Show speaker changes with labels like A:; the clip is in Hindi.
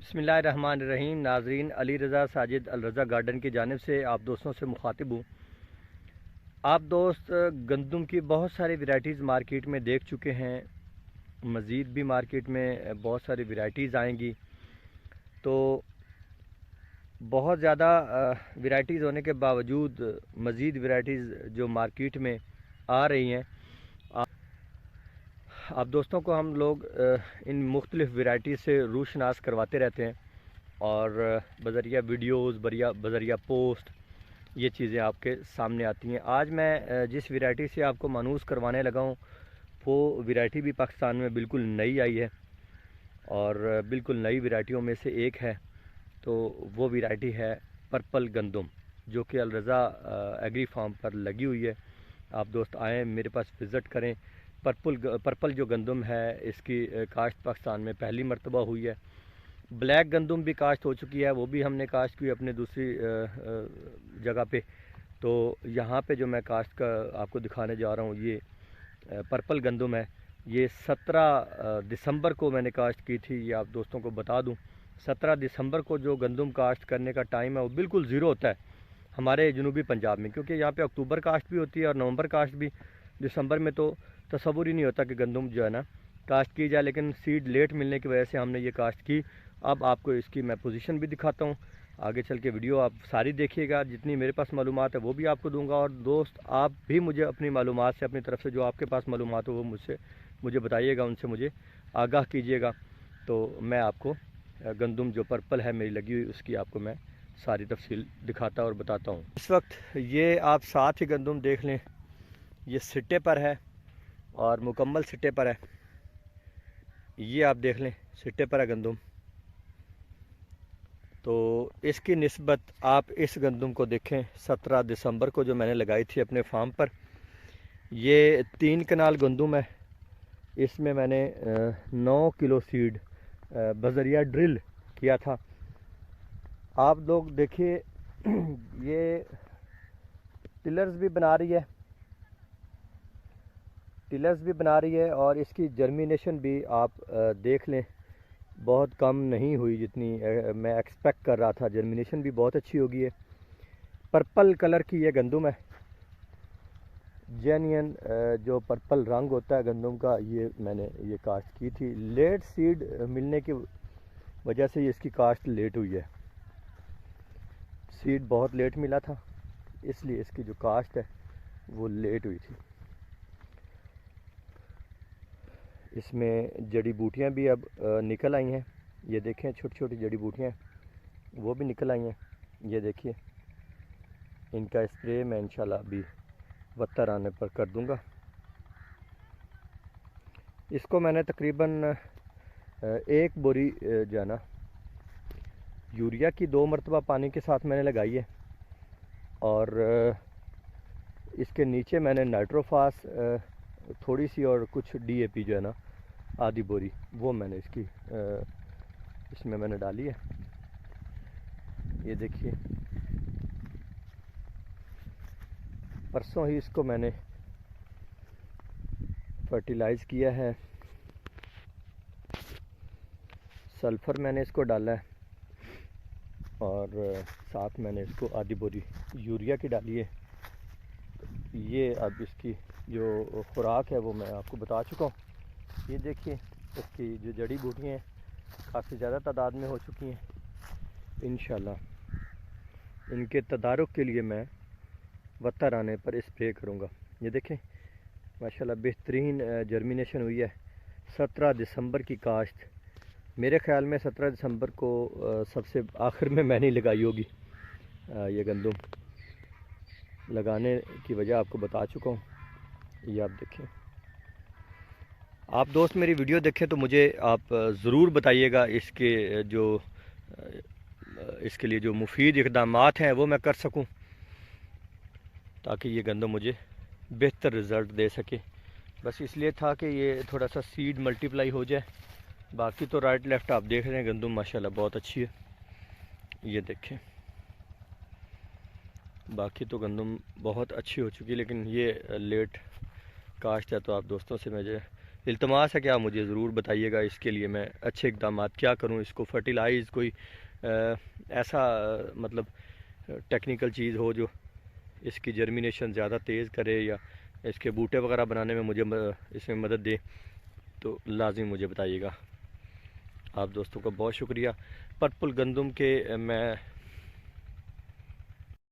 A: बिस्मिल्लाहिर्रहमानिर्रहीम। नाजरीन, अली रज़ा साजिद अल रज़ा गार्डन की जानिब से आप दोस्तों से मुखातिब हूँ। आप दोस्त गंदम की बहुत सारी वैरायटीज़ मार्केट में देख चुके हैं। मज़ीद भी मार्केट में बहुत सारी वैरायटीज़ आएंगी। तो बहुत ज़्यादा वैरायटीज़ होने के बावजूद मज़ीद वैरायटीज़ जो मार्केट में आ रही हैं, आप दोस्तों को हम लोग इन मुख्तलिफ़ वैरायटी से रूशनास करवाते रहते हैं और बज़रिया वीडियोज़ बज़रिया पोस्ट ये चीज़ें आपके सामने आती हैं। आज मैं जिस वैरायटी से आपको मानूस करवाने लगा हूँ वो वैरायटी भी पाकिस्तान में बिल्कुल नई आई है और बिल्कुल नई वैरायटियों में से एक है। तो वो वैरायटी है पर्पल गंदम, जो कि अल रज़ा एग्री फार्म पर लगी हुई है। आप दोस्त आएँ, मेरे पास विज़िट करें। पर्पल जो गंदम है, इसकी काश्त पाकिस्तान में पहली मरतबा हुई है। ब्लैक गंदम भी काश्त हो चुकी है, वो भी हमने काश्त की अपने दूसरी जगह पे। तो यहाँ पे जो मैं काश्त का आपको दिखाने जा रहा हूँ, ये पर्पल गंदम है। ये 17 दिसंबर को मैंने काश्त की थी। ये आप दोस्तों को बता दूँ, 17 दिसंबर को जो गंदम काश्त करने का टाइम है वो बिल्कुल ज़ीरो होता है हमारे जनूबी पंजाब में, क्योंकि यहाँ पे अक्टूबर काश्त भी होती है और नवंबर काश्त भी। दिसंबर में तो तसव्वुर ही नहीं होता कि गंदम जो है ना काश्त की जाए, लेकिन सीड लेट मिलने की वजह से हमने ये काश्त की। अब आपको इसकी मैं पोजीशन भी दिखाता हूँ। आगे चल के वीडियो आप सारी देखिएगा, जितनी मेरे पास मालूमात है वो भी आपको दूंगा। और दोस्त, आप भी मुझे अपनी मालूमात से, अपनी तरफ से जो आपके पास मालूमात हो वो मुझे बताइएगा, उनसे मुझे आगाह कीजिएगा। तो मैं आपको गंदम जो पर्पल है मेरी लगी हुई, उसकी आपको मैं सारी तफसील दिखाता और बताता हूँ। इस वक्त ये आप साथ ही गंदम देख लें, ये सिट्टे पर है और मुकम्मल सिट्टे पर है। ये आप देख लें, सिट्टे पर है गंदम। तो इसकी निस्बत आप इस गंदम को देखें, 17 दिसंबर को जो मैंने लगाई थी अपने फार्म पर। ये 3 कनाल गंदम है। इसमें मैंने 9 किलो सीड बजरिया ड्रिल किया था। आप लोग देखिए, ये टिलर्स भी बना रही है, और इसकी जर्मिनेशन भी आप देख लें, बहुत कम नहीं हुई जितनी मैं एक्सपेक्ट कर रहा था। जर्मिनेशन भी बहुत अच्छी होगी है। पर्पल कलर की ये गंदम है, जेन्युइन जो पर्पल रंग होता है गंदम का, ये मैंने ये काश्त की थी। लेट सीड मिलने की वजह से इसकी काश्त लेट हुई है। सीड बहुत लेट मिला था, इसलिए इसकी जो काश्त है वो लेट हुई थी। इसमें जड़ी बूटियाँ भी अब निकल आई हैं। ये देखें, छोटी छोटी जड़ी बूटियाँ वो भी निकल आई हैं। ये देखिए, इनका स्प्रे मैं इंशाल्लाह अभी वत्तर आने पर कर दूंगा। इसको मैंने तकरीबन एक बोरी जो है ना यूरिया की 2 मरतबा पानी के साथ मैंने लगाई है, और इसके नीचे मैंने नाइट्रोफास थोड़ी सी और कुछ डीएपी जो है ना आधी बोरी, वो मैंने इसमें मैंने डाली है। ये देखिए, परसों ही इसको मैंने फर्टिलाइज़ किया है। सल्फ़र मैंने इसको डाला है और साथ मैंने इसको आधी बोरी यूरिया की डाली है। ये अब इसकी जो खुराक है वो मैं आपको बता चुका हूँ। ये देखिए, इसकी जो जड़ी बूटियाँ हैं काफ़ी ज़्यादा तादाद में हो चुकी हैं। इंशाल्लाह इनके तदारुक के लिए मैं वत्तर आने पर स्प्रे करूँगा। ये देखें, माशाल्लाह बेहतरीन जर्मिनेशन हुई है। 17 दिसंबर की काश्त, मेरे ख्याल में 17 दिसंबर को सबसे आखिर में मैंने लगाई होगी। ये गंदम लगाने की वजह आपको बता चुका हूँ। ये आप देखें। आप दोस्त मेरी वीडियो देखें तो मुझे आप ज़रूर बताइएगा इसके लिए जो मुफीद इक़दामात हैं वो मैं कर सकूं, ताकि ये गंदम मुझे बेहतर रिज़ल्ट दे सके। बस इसलिए था कि ये थोड़ा सा सीड मल्टीप्लाई हो जाए। बाकी तो राइट लेफ़्ट आप देख रहे हैं, गंदम माशाल्लाह बहुत अच्छी है। ये देखें, बाकी तो गंदम बहुत अच्छी हो चुकी है, लेकिन ये लेट काश्त है। तो आप दोस्तों से मुझे इल्तमास है कि आप मुझे ज़रूर बताइएगा इसके लिए मैं अच्छे इक़दाम क्या करूँ। इसको फर्टिलाइज़ कोई ऐसा मतलब टेक्निकल चीज़ हो जो इसकी जर्मिनेशन ज़्यादा तेज़ करे या इसके बूटे वगैरह बनाने में मुझे इसमें मदद दे, तो लाजिम मुझे बताइएगा। आप दोस्तों का बहुत शुक्रिया। पर्पल गंदम के मैं